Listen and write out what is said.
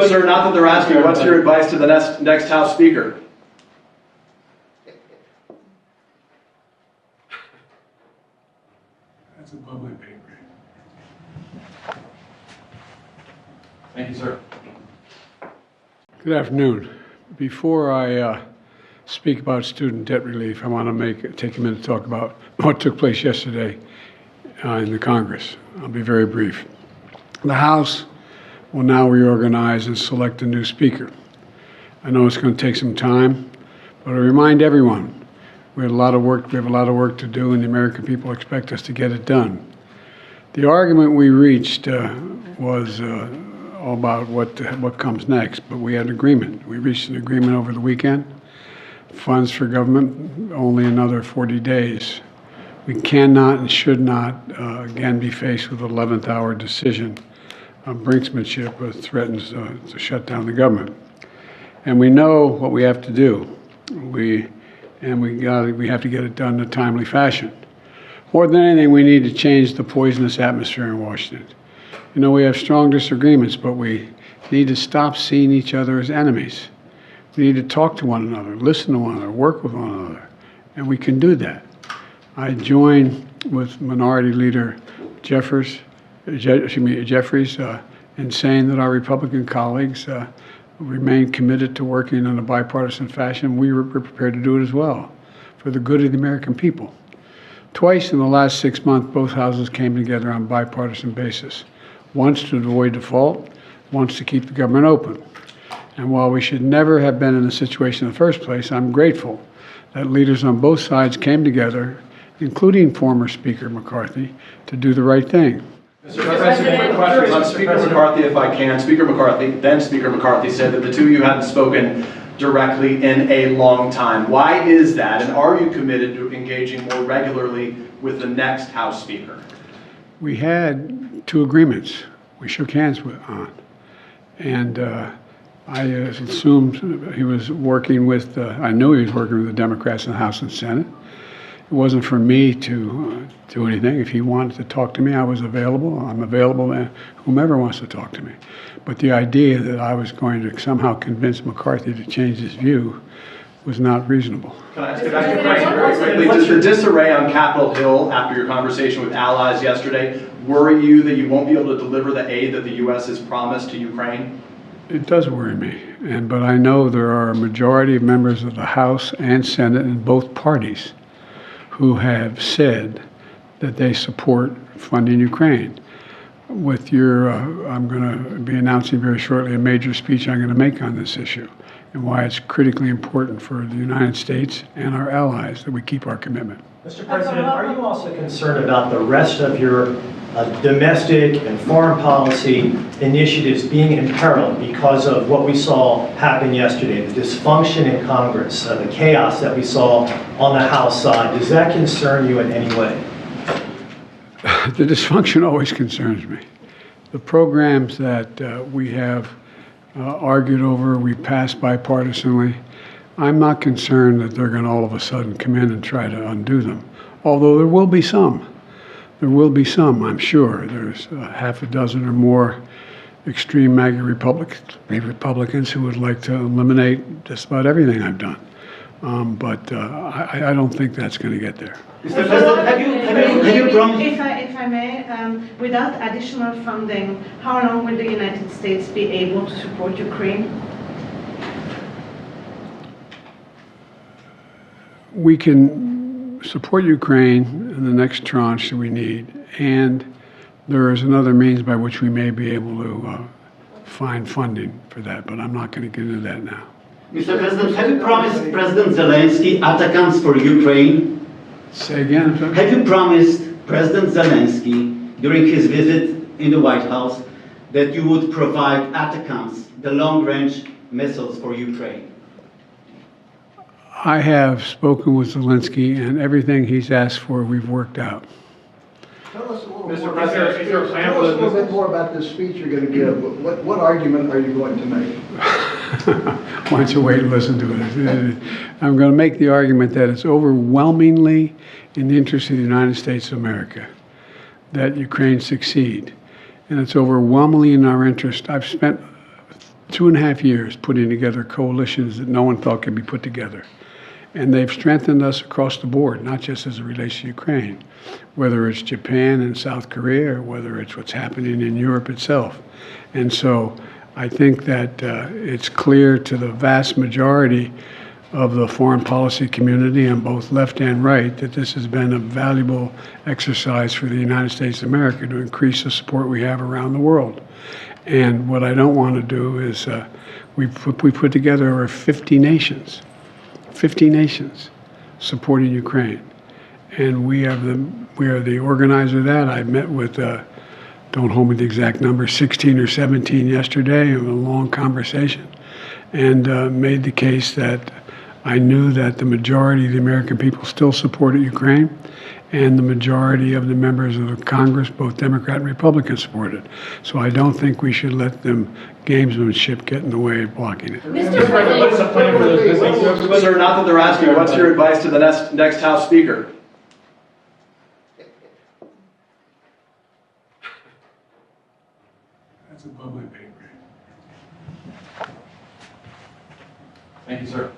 Sir, not that they're asking you, what's your advice to the next House Speaker? That's above my pay grade. Thank you, sir. Good afternoon. Before I speak about student debt relief, I want to take a minute to talk about what took place yesterday in the Congress. I'll be very brief. The House will now reorganize and select a new speaker. I know it's going to take some time, but I remind everyone we have a lot of work to do, and the American people expect us to get it done. The argument we reached was all about what comes next, but we had an agreement. We reached an agreement over the weekend. Funds for government, only another 40 days. We cannot and should not again be faced with an 11th hour decision of brinksmanship that threatens to shut down the government. And we know what we have to do. We have to get it done in a timely fashion. More than anything, we need to change the poisonous atmosphere in Washington. You know, we have strong disagreements, but we need to stop seeing each other as enemies. We need to talk to one another, listen to one another, work with one another, and we can do that. I join with Minority Leader Jeffries in saying that our Republican colleagues remain committed to working in a bipartisan fashion. We were prepared to do it as well for the good of the American people. Twice in the last 6 months, both houses came together on a bipartisan basis. Once to avoid default, once to keep the government open. And while we should never have been in this situation in the first place, I'm grateful that leaders on both sides came together, including former Speaker McCarthy, to do the right thing. Mr. President, quick questions on Speaker McCarthy, if I can. Speaker McCarthy, then Speaker McCarthy, said that the two of you hadn't spoken directly in a long time. Why is that, and are you committed to engaging more regularly with the next House Speaker? We had two agreements we shook hands on, and I assumed he was working with, I knew he was working with the Democrats in the House and Senate. It wasn't for me to do anything. If he wanted to talk to me, I was available. I'm available to whomever wants to talk to me. But the idea that I was going to somehow convince McCarthy to change his view was not reasonable. Can I ask you a question very quickly? Does the disarray on Capitol Hill after your conversation with allies yesterday worry you that you won't be able to deliver the aid that the U.S. has promised to Ukraine? It does worry me, but I know there are a majority of members of the House and Senate in both parties who have said that they support funding Ukraine. With your, I'm going to be announcing very shortly a major speech I'm going to make on this issue and why it's critically important for the United States and our allies that we keep our commitment. Mr. President, are you also concerned about the rest of your domestic and foreign policy initiatives being imperiled because of what we saw happen yesterday, the dysfunction in Congress, the chaos that we saw on the House side? Does that concern you in any way? The dysfunction always concerns me. The programs that we have argued over, we passed bipartisanly, I'm not concerned that they're going to all of a sudden come in and try to undo them, although there will be some. There will be some, I'm sure. There's half a dozen or more extreme MAGA Republicans who would like to eliminate just about everything I've done. But I don't think that's going to get there. Mr. President, have you promised? If I may, without additional funding, how long will the United States be able to support Ukraine? We can support Ukraine in the next tranche that we need, and there is another means by which we may be able to find funding for that, but I'm not going to get into that now. Mr. President, have you promised President Zelensky attacks for Ukraine? Say again, sir? Have you promised President Zelensky during his visit in the White House that you would provide ATACMS, the long-range missiles for Ukraine? I have spoken with Zelensky, and everything he's asked for, we've worked out. Tell us a little Mr. more. President, is there a plan Tell for us a little bit more about this speech you're going to give. What argument are you going to make? Why don't you wait and listen to it? I'm going to make the argument that it's overwhelmingly in the interest of the United States of America that Ukraine succeed. And it's overwhelmingly in our interest. I've spent 2.5 years putting together coalitions that no one thought could be put together. And they've strengthened us across the board, not just as it relates to Ukraine, whether it's Japan and South Korea, or whether it's what's happening in Europe itself. And so I think that it's clear to the vast majority of the foreign policy community on both left and right that this has been a valuable exercise for the United States of America to increase the support we have around the world. And what I don't want to do is we put together over 50 nations supporting Ukraine. And we are the organizer of that. I met with, don't hold me to the exact number, 16 or 17 yesterday, of a long conversation, and made the case that I knew that the majority of the American people still supported Ukraine, and the majority of the members of the Congress, both Democrat and Republican, supported. So I don't think we should let them gamesmanship get in the way of blocking it. Mr. President, Sir, not that they're asking, what's your advice to the next House Speaker? That's above my pay grade. Thank you, sir.